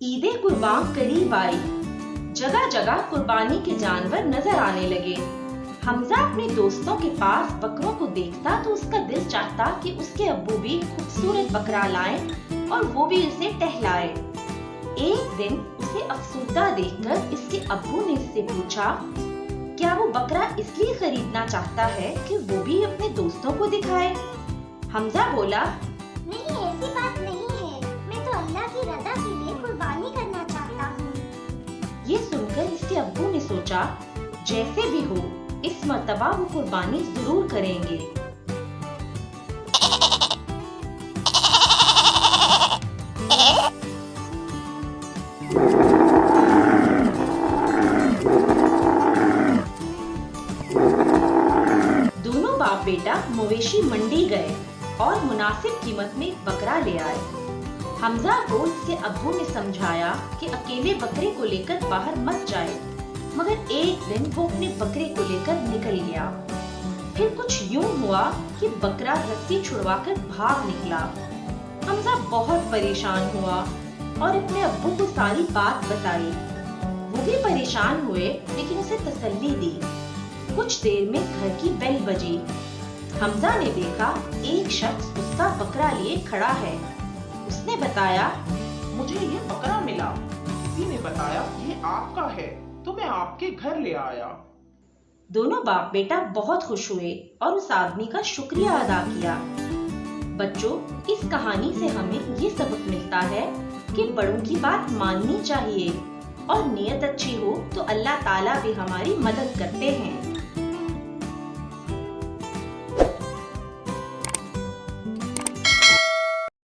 ईद कुर्बान करीब आई। जगह जगह कुर्बानी के जानवर नजर आने लगे। हमजा अपने दोस्तों के पास बकरों को देखता तो उसका दिल चाहता कि उसके अब्बू भी खूबसूरत बकरा लाएं और वो भी उसे टहलाए। एक दिन उसे अफसुर्दा देखकर इसके अब्बू ने इससे पूछा, क्या वो बकरा इसलिए खरीदना चाहता है कि वो भी अपने दोस्तों को दिखाए? हमजा बोला, नहीं, ऐसी बात नहीं है। मैं तो अल्लाह की रज़ा के लिए कुर्बानी करना चाहता हूँ। ये सुनकर इसके अब्बू ने सोचा, जैसे भी हो इस मर्तबा वो कुर्बानी जरूर करेंगे। दोनों बाप बेटा मवेशी मंडी गए और मुनासिब कीमत में एक बकरा ले आए। हमजा को इसके अब्बू ने समझाया कि अकेले बकरे को लेकर बाहर मत जाए, मगर एक दिन वो अपने बकरे को लेकर निकल गया। फिर कुछ यूं हुआ कि बकरा रस्सी छुड़वाकर भाग निकला। हमजा बहुत परेशान हुआ और अपने अब्बू को सारी बात बताई। वो भी परेशान हुए लेकिन उसे तसल्ली दी। कुछ देर में घर की बेल बजी। हमजा ने देखा एक शख्स उसका बकरा लिए खड़ा है। उसने बताया, मुझे ये बकरा मिला, किसी ने बताया ये आपका है तो मैं आपके घर ले आया। दोनों बाप बेटा बहुत खुश हुए और उस आदमी का शुक्रिया अदा किया। बच्चों, इस कहानी से हमें ये सबक मिलता है कि बड़ों की बात माननी चाहिए और नियत अच्छी हो तो अल्लाह ताला भी हमारी मदद करते हैं।